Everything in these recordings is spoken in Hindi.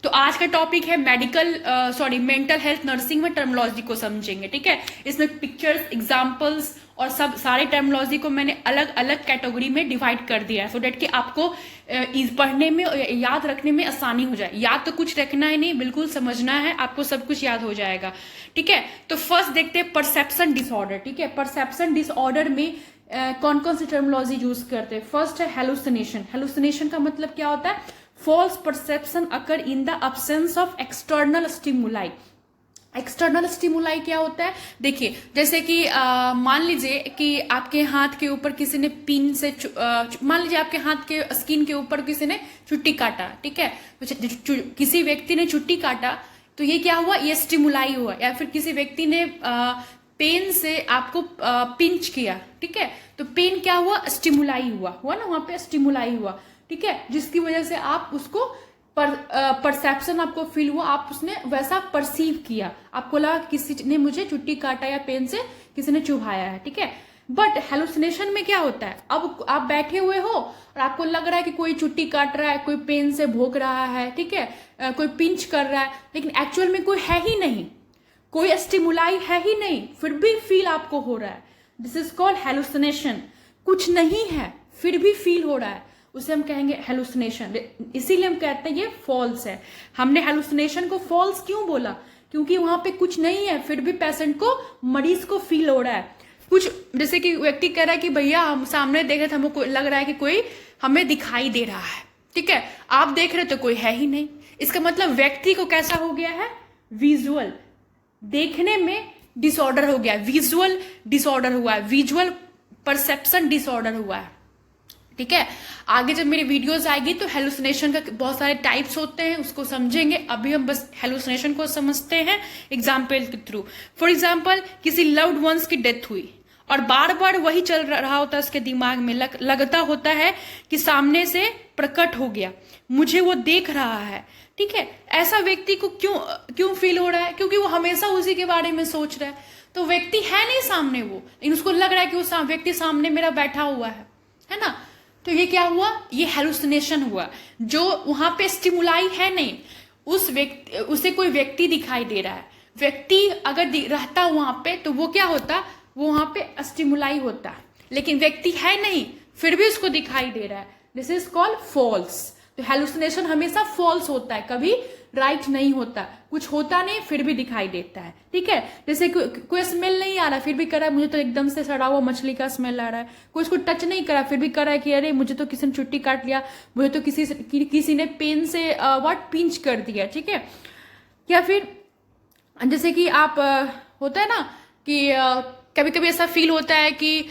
तो आज का टॉपिक है मेंटल हेल्थ नर्सिंग में टर्मिनोलॉजी को समझेंगे। ठीक है, इसमें पिक्चर्स, एग्जांपल्स और सब सारे टर्मिनोलॉजी को मैंने अलग अलग कैटेगरी में डिवाइड कर दिया है, सो डेट कि आपको पढ़ने में, याद रखने में आसानी हो जाए। याद तो कुछ रखना है नहीं, बिल्कुल समझना है, आपको सब कुछ याद हो जाएगा। ठीक है, तो फर्स्ट देखते हैं परसेप्शन डिसऑर्डर। ठीक है, परसेप्शन डिसऑर्डर में कौन कौन सी टर्मिनोलॉजी यूज करते हैं। फर्स्ट है हेलुसिनेशन। हेलुसिनेशन का मतलब क्या होता है? False perception occur in the absence of external stimuli. External stimuli क्या होता है? देखिए, जैसे कि मान लीजिए कि आपके हाथ के ऊपर किसी ने पिन से मान लीजिए आपके हाथ के स्किन के ऊपर किसी ने चुट्टी काटा। ठीक है, किसी व्यक्ति ने चुट्टी काटा तो ये क्या हुआ? ये स्टिमुलाई हुआ। या फिर किसी व्यक्ति ने पेन से आपको पिंच किया। ठीक है, तो पेन क्या हुआ? स्टिमुलाई हुआ ना, वहां पे स्टिमुलाई हुआ। ठीक है, जिसकी वजह से आप उसको परसेप्शन आपको फील हुआ, आप उसने वैसा परसीव किया, आपको लगा किसी ने मुझे चुट्टी काटा या पेन से किसी ने चुभाया है। ठीक है, बट हेलुसिनेशन में क्या होता है? अब आप बैठे हुए हो और आपको लग रहा है कि कोई चुट्टी काट रहा है, कोई पेन से भोंक रहा है, ठीक है, कोई पिंच कर रहा है, लेकिन एक्चुअल में कोई है ही नहीं, कोई स्टिमुलाई है ही नहीं, फिर भी फील आपको हो रहा है। This is called hallucination. कुछ नहीं है फिर भी फील हो रहा है, उसे हम कहेंगे हेलुसिनेशन। इसीलिए हम कहते हैं ये फॉल्स है। हमने हेलुसिनेशन को फॉल्स क्यों बोला? क्योंकि वहां पे कुछ नहीं है, फिर भी पेशेंट को, मरीज को फील हो रहा है कुछ। जैसे कि व्यक्ति कह रहा है कि भैया हम सामने देख रहे थे, हमको लग रहा है कि कोई हमें दिखाई दे रहा है। ठीक है, आप देख रहे तो कोई है ही नहीं। इसका मतलब व्यक्ति को कैसा हो गया है? विजुअल, देखने में डिसऑर्डर हो गया, विजुअल डिसऑर्डर हुआ है, विजुअल परसेप्शन डिसऑर्डर हुआ है। ठीक है, आगे जब मेरी वीडियोस आएगी तो हेलुसिनेशन का बहुत सारे टाइप्स होते हैं, उसको समझेंगे। अभी हम बस हेलुसिनेशन को समझते हैं एग्जाम्पल के थ्रू। फॉर एग्जाम्पल, किसी लव्ड वंस की डेथ हुई और बार बार वही चल रहा होता है उसके दिमाग में, लगता होता है कि सामने से प्रकट हो गया, मुझे वो देख रहा है। ठीक है, ऐसा व्यक्ति को क्यों फील हो रहा है? क्योंकि वो हमेशा उसी के बारे में सोच रहा है। तो व्यक्ति है नहीं सामने वो, लेकिन उसको लग रहा है कि वो व्यक्ति सामने मेरा बैठा हुआ है ना। तो ये क्या हुआ? ये हेलुसिनेशन हुआ। जो वहां पे स्टिमुलाई है नहीं, उसे कोई व्यक्ति दिखाई दे रहा है। व्यक्ति अगर रहता वहां पे तो वो क्या होता? वो वहां पे स्टिमुलाई होता, लेकिन व्यक्ति है नहीं फिर भी उसको दिखाई दे रहा है। This is called false. तो हेलुसिनेशन हमेशा फॉल्स होता है, कभी राइट नहीं होता। कुछ होता नहीं फिर भी दिखाई देता है। ठीक है, जैसे कोई स्मेल नहीं आ रहा फिर भी कर रहा है मुझे तो एकदम से सड़ा हुआ मछली का स्मेल आ रहा है। कोई इसको टच नहीं करा फिर भी कर रहा है कि अरे मुझे तो किसी ने चुट्टी काट लिया, मुझे तो किसी ने पेन से पिंच कर दिया। ठीक है, या फिर जैसे कि आप होता है ना कि कभी कभी ऐसा फील होता है कि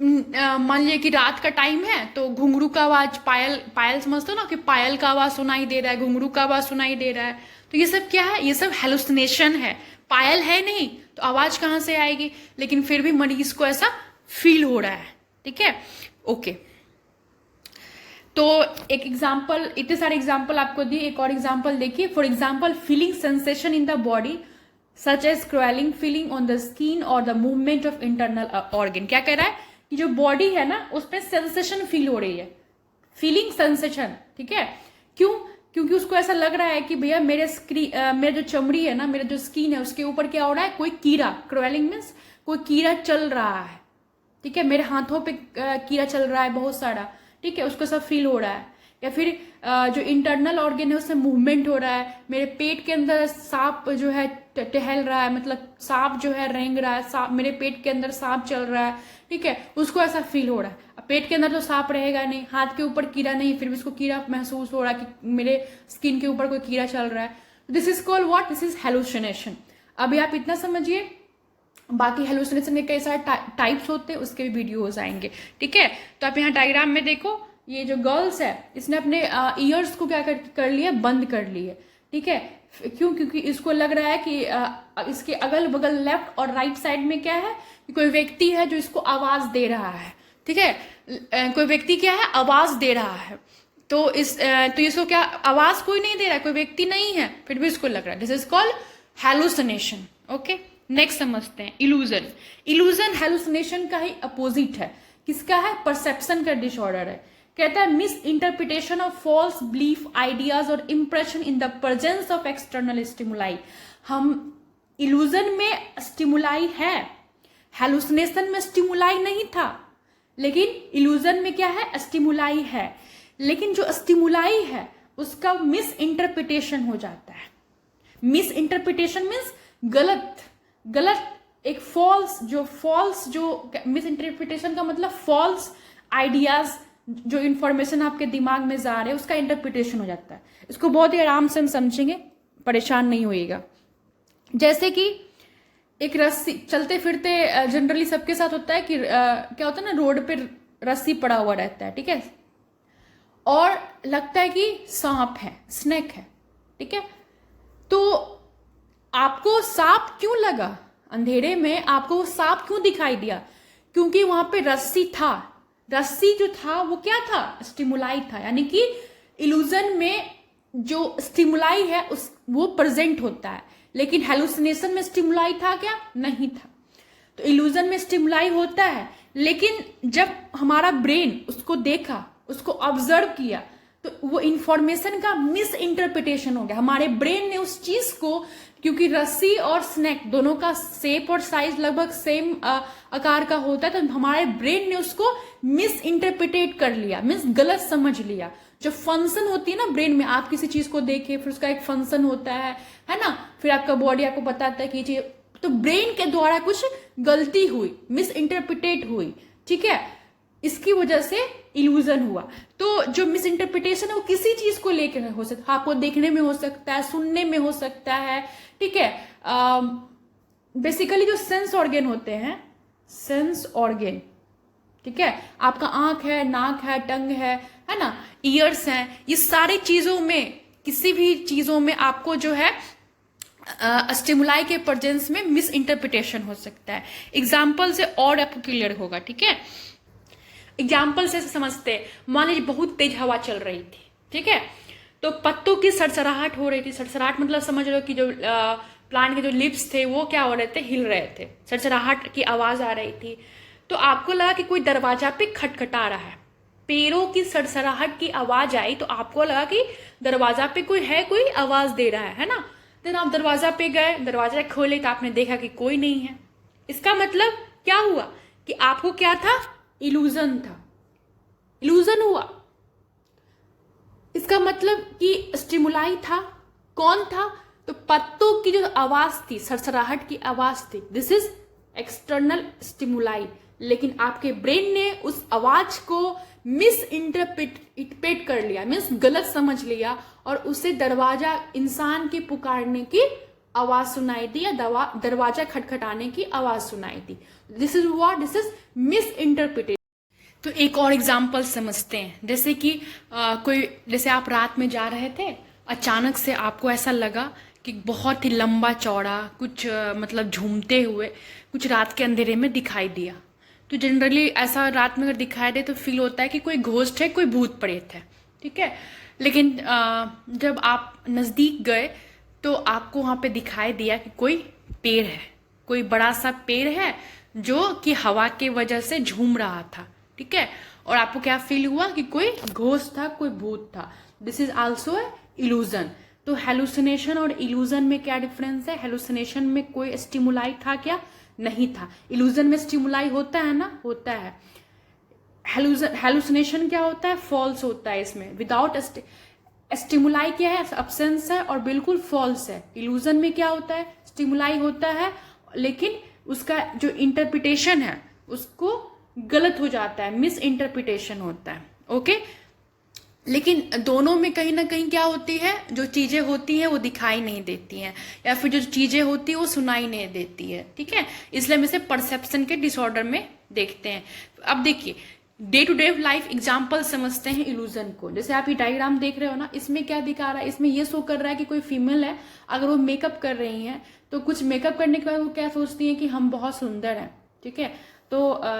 मान लीजिए कि रात का टाइम है तो घुंघरू का आवाज, पायल समझते हो ना कि पायल का आवाज सुनाई दे रहा है, घुंघरू का आवाज सुनाई दे रहा है। तो ये सब क्या है? ये सब हेलुसिनेशन है। पायल है नहीं तो आवाज कहां से आएगी? लेकिन फिर भी मरीज को ऐसा फील हो रहा है। ठीक है, ओके। तो एक एग्जाम्पल, इतने सारे एग्जाम्पल आपको दिए, एक और एग्जाम्पल देखिए। For example, feeling sensation in the body such as crawling feeling on the skin और the movement of internal organ. क्या कह रहा है कि जो बॉडी है ना उस पर सेंसेशन फील हो रही है, फीलिंग सेंसेशन। ठीक है, क्यों? क्योंकि उसको ऐसा लग रहा है कि भैया मेरे जो चमड़ी है ना, मेरा जो स्किन है उसके ऊपर क्या हो रहा है? कोई कीड़ा, क्रॉलिंग मीन्स कोई कीड़ा चल रहा है। ठीक है, मेरे हाथों पे कीड़ा चल रहा है बहुत सारा। ठीक है, उसको सब फील हो रहा है। या फिर जो इंटरनल ऑर्गन है उससे मूवमेंट हो रहा है, मेरे पेट के अंदर सांप जो है टहल रहा है, मतलब सांप जो है रेंग रहा है, सांप मेरे पेट के अंदर सांप चल रहा है। ठीक है, उसको ऐसा फील हो रहा है। अब पेट के अंदर तो सांप रहेगा नहीं, हाथ के ऊपर कीड़ा नहीं, फिर भी उसको कीड़ा महसूस हो रहा है कि मेरे स्किन के ऊपर कोई कीड़ा चल रहा है। This is called what? This is hallucination. अभी आप इतना समझिए, बाकी हेलुसिनेशन के कई सारे टाइप्स होते हैं, उसके भी वीडियोज आएंगे। ठीक है, तो आप यहाँ डायग्राम में देखो, ये जो गर्ल्स है इसने अपने ईयर्स को क्या कर लिया? बंद कर लिए। ठीक है, क्यों? क्योंकि इसको लग रहा है कि इसके अगल बगल लेफ्ट और राइट साइड में क्या है कि कोई व्यक्ति है जो इसको आवाज दे रहा है। ठीक है, कोई व्यक्ति क्या है? आवाज दे रहा है। तो इसको क्या आवाज कोई नहीं दे रहा है, कोई व्यक्ति नहीं है, फिर भी इसको लग रहा है। This is called hallucination. Okay, next समझते हैं इल्यूजन। इल्यूजन हेलुसिनेशन का ही अपोजिट है। किसका है? परसेप्शन का डिसऑर्डर है। कहता है misinterpretation of false belief ideas और impression in the presence of external stimuli. हम इल्यूजन में स्टिमुलाई है, हेलुसिनेशन में स्टिमुलाई नहीं था, लेकिन इल्यूजन में क्या है, स्टिमुलाई है, लेकिन जो स्टिमुलाई है उसका मिस इंटरप्रिटेशन हो जाता है। मिस इंटरप्रिटेशन मीन्स गलत एक फॉल्स जो मिस इंटरप्रिटेशन का मतलब फॉल्स आइडियाज, जो इंफॉर्मेशन आपके दिमाग में जा रहे हैं उसका इंटरप्रिटेशन हो जाता है। इसको बहुत ही आराम से हम समझेंगे, परेशान नहीं होइएगा। जैसे कि एक रस्सी, चलते फिरते जनरली सबके साथ होता है कि क्या होता है ना, रोड पे रस्सी पड़ा हुआ रहता है, ठीक है, और लगता है कि सांप है, स्नेक है, ठीक है। तो आपको सांप क्यों लगा, अंधेरे में आपको वो सांप क्यों दिखाई दिया, क्योंकि वहां पे रस्सी था। रस्सी जो था वो क्या था, स्टिमुलाई था, यानी कि इल्यूजन में जो स्टिमुलाई है वो प्रेजेंट होता है, लेकिन हेलुसिनेशन में स्टिमुलाई था क्या, नहीं था। तो इल्यूजन में स्टिमुलाई होता है, लेकिन जब हमारा ब्रेन उसको देखा, उसको ऑब्जर्व किया, तो वो इंफॉर्मेशन का मिस इंटरप्रिटेशन हो गया। हमारे ब्रेन ने उस चीज को, क्योंकि रस्सी और स्नेक दोनों का शेप और साइज लगभग सेम आकार का होता है, तो हमारे ब्रेन ने उसको मिस इंटरप्रिटेट कर लिया, मिस गलत समझ लिया। जो फंक्शन होती है ना ब्रेन में, आप किसी चीज को देखे फिर उसका एक फंक्शन होता है ना, फिर आपका बॉडी आपको बताता है कि ये, तो ब्रेन के द्वारा कुछ गलती हुई, मिस इंटरप्रिटेट हुई, ठीक है, इसकी वजह से इल्यूजन हुआ। तो जो मिस इंटरप्रिटेशन है वो किसी चीज को लेकर हो सकता है, आपको देखने में हो सकता है, सुनने में हो सकता है, ठीक है। बेसिकली जो सेंस ऑर्गन होते हैं, सेंस ऑर्गन, ठीक है, आपका आंख है, नाक है, टंग है ना, ईयर्स हैं, ये सारी चीजों में, किसी भी चीजों में आपको जो है स्टिमुलाई के प्रेजेंस में मिस इंटरप्रिटेशन हो सकता है। एग्जाम्पल से और आपको क्लियर होगा, ठीक है। एग्जाम्पल से समझते हैं, मान लीजिए बहुत तेज हवा चल रही थी, ठीक है, तो पत्तों की सरसराहट हो रही थी। सरसराहट मतलब समझ लो कि जो प्लांट के जो लिप्स थे वो क्या हो रहे थे, हिल रहे थे, सरसराहट की आवाज आ रही थी। तो आपको लगा कि कोई दरवाजा पे खटखटा रहा है, पैरों की सरसराहट की आवाज आई, तो आपको लगा कि दरवाजा पे कोई है, कोई आवाज दे रहा है ना। देन आप दरवाजा पे गए, दरवाजा खोले तो आपने देखा कि कोई नहीं है। इसका मतलब क्या हुआ कि आपको क्या था, इल्यूजन था, इल्यूजन हुआ। इसका मतलब कि स्टिमुलाई था, कौन था, तो पत्तों की जो आवाज थी, सरसराहट की आवाज थी, दिस इज एक्सटर्नल स्टिमुलाई। लेकिन आपके ब्रेन ने उस आवाज को मिस इंटरप्रेट कर लिया, मिस गलत समझ लिया, और उसे दरवाजा, इंसान के पुकारने की आवाज सुनाई दी, या दरवाजा खटखटाने की आवाज सुनाई दी। This is what, this is misinterpretation. तो एक और एग्जाम्पल समझते हैं, जैसे कि जैसे आप रात में जा रहे थे, अचानक से आपको ऐसा लगा कि बहुत ही लंबा चौड़ा कुछ मतलब झूमते हुए कुछ रात के अंधेरे में दिखाई दिया। तो जनरली ऐसा रात में अगर दिखाई दे तो फील होता है कि कोई घोस्ट है, कोई भूत प्रेत है, ठीक है। लेकिन जब आप नजदीक गए तो आपको वहां पे दिखाई दिया कि कोई पेड़ है, कोई बड़ा सा पेड़ है जो कि हवा के वजह से झूम रहा था, ठीक है, और आपको क्या फील हुआ कि कोई घोस्ट था, कोई भूत था। This is also a illusion. तो हेलुसिनेशन और इल्यूजन में क्या डिफरेंस है, हेलुसिनेशन में कोई स्टिमुलाई था क्या, नहीं था। इल्यूजन में स्टिमुलाई होता है ना, होता है। हेलुसिनेशन क्या होता है, फॉल्स होता है। इसमें विदाउट स्टिमुलाई क्या है, अब्सेंस है और बिल्कुल फॉल्स है। इल्यूजन में क्या होता है, स्टिमुलाई होता है, लेकिन उसका जो इंटरप्रिटेशन है उसको गलत हो जाता है, मिस इंटरप्रिटेशन होता है, ओके। लेकिन दोनों में कहीं ना कहीं क्या होती है, जो चीजें होती हैं वो दिखाई नहीं देती हैं, या फिर जो चीजें होती है वो सुनाई नहीं देती है, ठीक है। इसलिए हम इसे परसेप्शन के डिसऑर्डर में देखते हैं। अब देखिए, day to day life example समझते हैं इल्यूजन को। जैसे आप ये डायग्राम देख रहे हो ना, इसमें क्या दिखा रहा है, इसमें ये शो कर रहा है कि कोई फीमेल है, अगर वो मेकअप कर रही है तो कुछ मेकअप करने के बाद वो क्या सोचती है कि हम बहुत सुंदर हैं, ठीक है। तो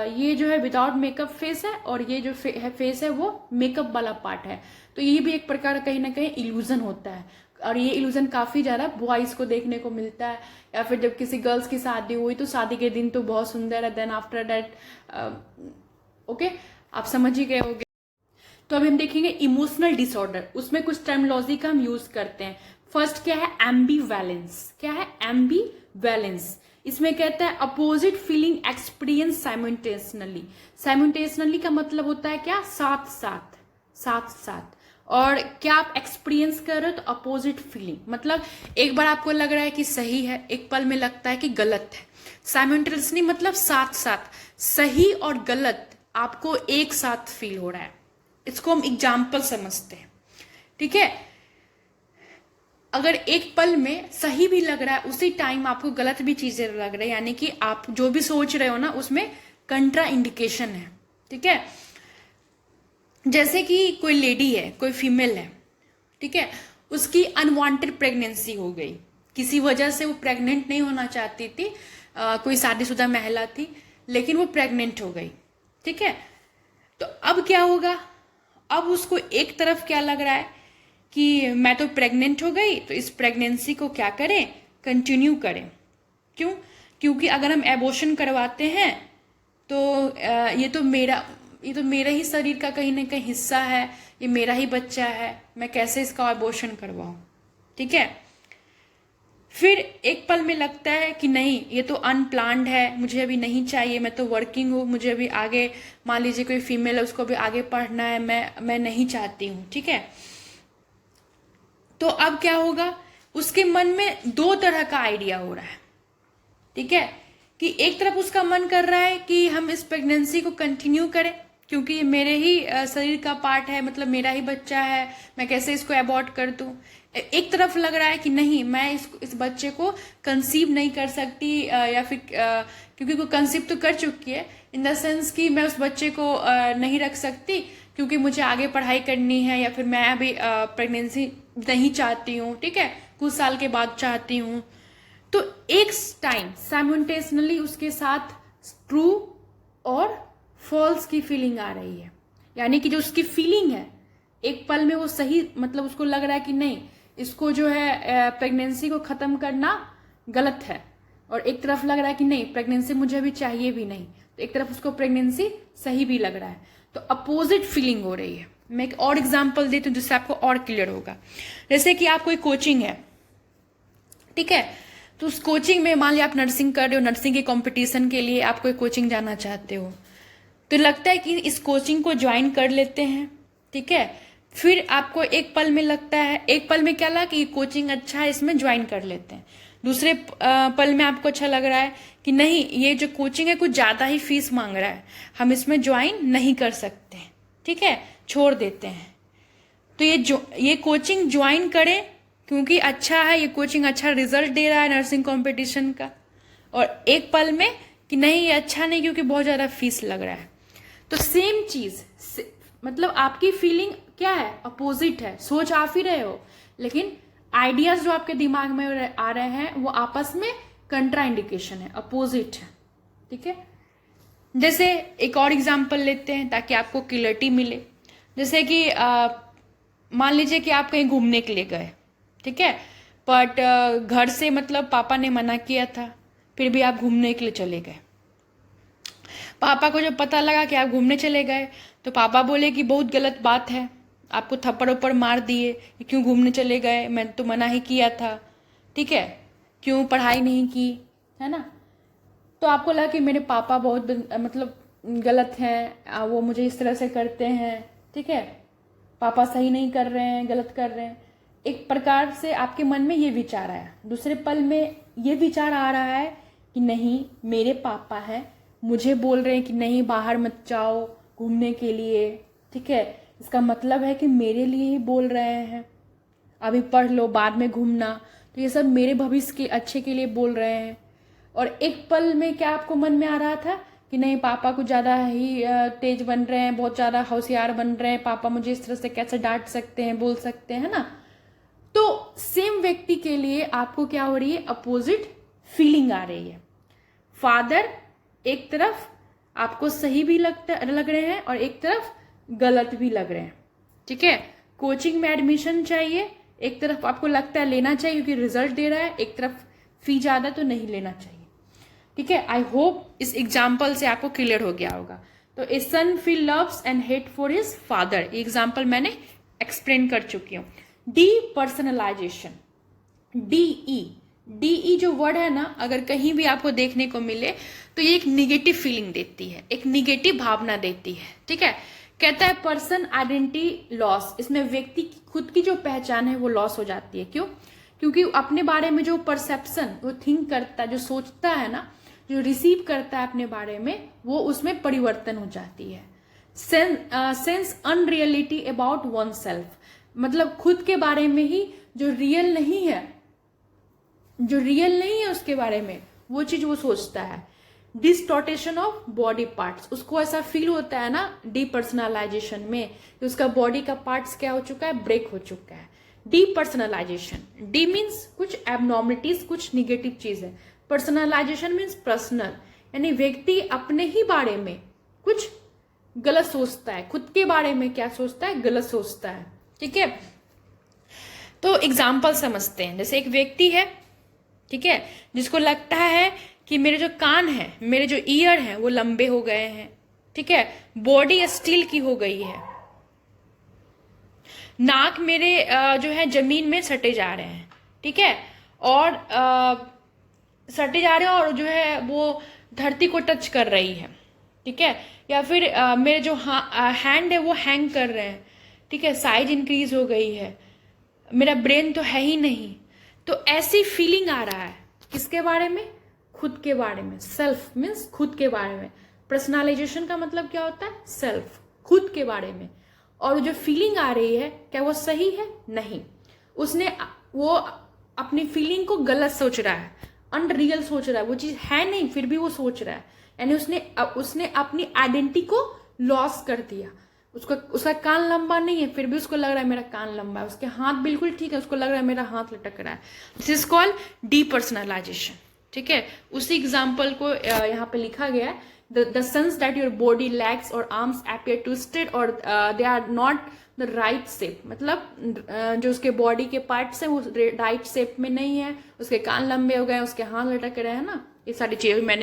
ये जो है विदाउट मेकअप फेस है, और ये जो फेस है वो मेकअप वाला पार्ट है। तो ये भी एक प्रकार कहीं ना कहीं इल्यूजन होता है, और ये इल्यूजन काफी ज्यादा बॉयज को देखने को मिलता है, या फिर जब किसी गर्ल्स की शादी हुई तो शादी के दिन तो बहुत सुंदर है, देन आफ्टर दैट ओके, आप समझ ही गए होंगे। तो अभी हम देखेंगे इमोशनल डिसऑर्डर, उसमें कुछ टर्मिनोलॉजी का हम यूज करते हैं। फर्स्ट क्या है, एम्बीवैलेंस। क्या है, एम्बीवैलेंस। इसमें कहता है opposite feeling experience simultaneously. Simultaneously का मतलब होता है क्या, साथ साथ, साथ साथ। और क्या आप एक्सपीरियंस कर रहे हो, तो अपोजिट फीलिंग मतलब एक बार आपको लग रहा है कि सही है, एक पल में लगता है कि गलत है। साइमल्टेनियसली मतलब साथ साथ, सही और गलत आपको एक साथ फील हो रहा है। इसको हम एग्जाम्पल समझते हैं, ठीक है। अगर एक पल में सही भी लग रहा है, उसी टाइम आपको गलत भी चीजें लग रही है, यानी कि आप जो भी सोच रहे हो ना उसमें कंट्रा इंडिकेशन है, ठीक है। जैसे कि कोई लेडी है, कोई फीमेल है, ठीक है, उसकी अनवांटेड प्रेगनेंसी हो गई, किसी वजह से वो प्रेग्नेंट नहीं होना चाहती थी, कोई शादीशुदा महिला थी, लेकिन वो प्रेग्नेंट हो गई, ठीक है। तो अब क्या होगा, अब उसको एक तरफ क्या लग रहा है कि मैं तो प्रेग्नेंट हो गई, तो इस प्रेगनेंसी को क्या करें, कंटिन्यू करें। क्यों, क्योंकि अगर हम एबॉर्शन करवाते हैं तो ये तो मेरा ही शरीर का कहीं ना कहीं हिस्सा है, ये मेरा ही बच्चा है, मैं कैसे इसका एबॉर्शन करवाऊं, ठीक है। फिर एक पल में लगता है कि नहीं, ये तो अनप्लान्ड है, मुझे अभी नहीं चाहिए, मैं तो वर्किंग हूँ, मुझे अभी आगे, मान लीजिए कोई फीमेल है, उसको भी आगे पढ़ना है, मैं नहीं चाहती हूँ, ठीक है। तो अब क्या होगा, उसके मन में दो तरह का आइडिया हो रहा है, ठीक है, कि एक तरफ उसका मन कर रहा है कि हम इस प्रेगनेंसी को कंटिन्यू करें, क्योंकि ये मेरे ही शरीर का पार्ट है, मतलब मेरा ही बच्चा है, मैं कैसे इसको अबॉर्ट कर दूं। एक तरफ लग रहा है कि नहीं, मैं इस बच्चे को कंसीव नहीं कर सकती, या फिर क्योंकि वो कंसीव तो कर चुकी है, इन द सेंस कि मैं उस बच्चे को नहीं रख सकती, क्योंकि मुझे आगे पढ़ाई करनी है, या फिर मैं अभी प्रेगनेंसी नहीं चाहती हूँ, ठीक है, कुछ साल के बाद चाहती हूँ। तो एक टाइम साइमल्टेनियसली उसके साथ ट्रू और फॉल्स की फीलिंग आ रही है, यानी कि जो उसकी फीलिंग है, एक पल में वो सही, मतलब उसको लग रहा है कि नहीं, इसको जो है प्रेगनेंसी को खत्म करना गलत है, और एक तरफ लग रहा है कि नहीं, प्रेगनेंसी मुझे अभी चाहिए भी नहीं, तो एक तरफ उसको प्रेगनेंसी सही भी लग रहा है, तो अपोजिट फीलिंग हो रही है। मैं एक और एग्जांपल देती हूँ जिससे आपको और क्लियर होगा। जैसे कि आप कोई कोचिंग है, ठीक है, तो उस कोचिंग में मान लिया आप नर्सिंग कर रहे हो, नर्सिंग के कंपटीशन के लिए आप कोई कोचिंग जाना चाहते हो, तो लगता है कि इस कोचिंग को ज्वाइन कर लेते हैं, ठीक है। फिर आपको एक पल में लगता है, एक पल में क्या लगा कि ये कोचिंग अच्छा है, इसमें ज्वाइन कर लेते हैं। दूसरे पल में आपको अच्छा लग रहा है कि नहीं, ये जो कोचिंग है कुछ ज्यादा ही फीस मांग रहा है, हम इसमें ज्वाइन नहीं कर सकते, ठीक है, छोड़ देते हैं। तो ये कोचिंग ज्वाइन करें क्योंकि अच्छा है, ये कोचिंग अच्छा रिजल्ट दे रहा है नर्सिंग कंपटीशन का, और एक पल में कि नहीं, ये अच्छा नहीं क्योंकि बहुत ज्यादा फीस लग रहा है। तो सेम चीज, मतलब आपकी फीलिंग क्या है, अपोजिट है, सोच आप ही रहे हो, लेकिन आइडियाज जो आपके दिमाग में आ रहे हैं वो आपस में कंट्रा इंडिकेशन है, अपोजिट है, ठीक है। जैसे एक और एग्जांपल लेते हैं ताकि आपको क्लियरिटी मिले। जैसे कि मान लीजिए कि आप कहीं घूमने के लिए गए, ठीक है, बट घर से मतलब पापा ने मना किया था, फिर भी आप घूमने के लिए चले गए। पापा को जब पता लगा कि आप घूमने चले गए, तो पापा बोले कि बहुत गलत बात है, आपको थप्पड़ उप्पड़ मार दिए, क्यों घूमने चले गए, मैं तो मना ही किया था, ठीक है, क्यों पढ़ाई नहीं की, है ना। तो आपको लगा कि मेरे पापा बहुत मतलब गलत हैं, वो मुझे इस तरह से करते हैं, ठीक है, पापा सही नहीं कर रहे हैं, गलत कर रहे हैं। एक प्रकार से आपके मन में ये विचार आया। दूसरे पल में ये विचार आ रहा है कि नहीं, मेरे पापा हैं, मुझे बोल रहे हैं कि नहीं बाहर मत जाओ घूमने के लिए, ठीक है, इसका मतलब है कि मेरे लिए ही बोल रहे हैं, अभी पढ़ लो बाद में घूमना, तो ये सब मेरे भविष्य के अच्छे के लिए बोल रहे हैं। और एक पल में क्या आपको मन में आ रहा था कि नहीं, पापा कुछ ज़्यादा ही तेज बन रहे हैं, बहुत ज़्यादा होशियार बन रहे हैं, पापा मुझे इस तरह से कैसे डांट सकते हैं, बोल सकते हैं, ना। तो सेम व्यक्ति के लिए आपको क्या हो रही है, अपोजिट फीलिंग आ रही है। फादर एक तरफ आपको सही भी लग रहे हैं और एक तरफ गलत भी लग रहे हैं, ठीक है। कोचिंग में एडमिशन चाहिए, एक तरफ आपको लगता है लेना चाहिए क्योंकि रिजल्ट दे रहा है, एक तरफ फी ज्यादा तो नहीं लेना चाहिए, ठीक है। आई होप इस एग्जाम्पल से आपको क्लियर हो गया होगा। तो a son feel loves and hate for his father, example मैंने एक्सप्लेन कर चुकी हूँ। डी पर्सनलाइजेशन, डीई जो वर्ड है ना, अगर कहीं भी आपको देखने को मिले तो ये एक निगेटिव फीलिंग देती है, एक निगेटिव भावना देती है, ठीक है। कहता है पर्सन आइडेंटिटी लॉस, इसमें व्यक्ति की खुद की जो पहचान है वो लॉस हो जाती है। क्यों? क्योंकि अपने बारे में जो परसेप्शन, वो थिंक करता है, जो सोचता है ना, जो रिसीव करता है अपने बारे में, वो उसमें परिवर्तन हो जाती है। Sense unreality about one self, मतलब खुद के बारे में ही जो रियल नहीं है, जो रियल नहीं है उसके बारे में, वो चीज वो सोचता है। डिस्टॉर्टेशन ऑफ बॉडी पार्ट्स, उसको ऐसा फील होता है ना डीपर्सनलाइजेशन में कि उसका बॉडी का पार्ट्स क्या हो चुका है, ब्रेक हो चुका है। डीपर्सनलाइजेशन, डी मीन्स कुछ एबनॉर्मलिटीज, कुछ निगेटिव चीज है। पर्सनलाइजेशन मीन्स पर्सनल, यानी व्यक्ति अपने ही बारे में कुछ गलत सोचता है, खुद के बारे में क्या सोचता है, गलत सोचता है, ठीक है। तो एग्जाम्पल समझते हैं। जैसे एक व्यक्ति है, ठीक है, जिसको लगता है कि मेरे जो कान है, मेरे जो ईयर हैं वो लंबे हो गए हैं, ठीक है, बॉडी स्टील की हो गई है, नाक मेरे जो है जमीन में सटे जा रहे हैं, ठीक है, और सटे जा रहे हैं और जो है वो धरती को टच कर रही है, ठीक है, या फिर मेरे जो हैंड है वो हैंग कर रहे हैं, ठीक है, साइज इंक्रीज हो गई है, मेरा ब्रेन तो है ही नहीं। तो ऐसी फीलिंग आ रहा है किसके बारे में, खुद के बारे में। सेल्फ मीन्स खुद के बारे में। पर्सनलाइजेशन का मतलब क्या होता है, सेल्फ, खुद के बारे में। और जो फीलिंग आ रही है क्या वो सही है, नहीं, वो अपनी फीलिंग को गलत सोच रहा है, अनरियल सोच रहा है, वो चीज है नहीं फिर भी वो सोच रहा है, यानी उसने अपनी आइडेंटिटी को लॉस कर दिया। उसका कान लंबा नहीं है फिर भी उसको लग रहा है मेरा कान लंबा है, उसके हाथ बिल्कुल ठीक है, उसको लग रहा है मेरा हाथ लटक रहा है। दिस इज कॉल्ड डीपर्सनलाइजेशन, ठीक है। उसी एग्जाम्पल को यहाँ पे लिखा गया है, the sense that your body, legs or arms appear twisted or they are not the right shape, मतलब जो उसके बॉडी के पार्ट्स हैं वो राइट शेप में नहीं है, उसके कान लंबे हो गए, उसके हाथ लटक रहे हैं ना, ये सारी चीजें मैंने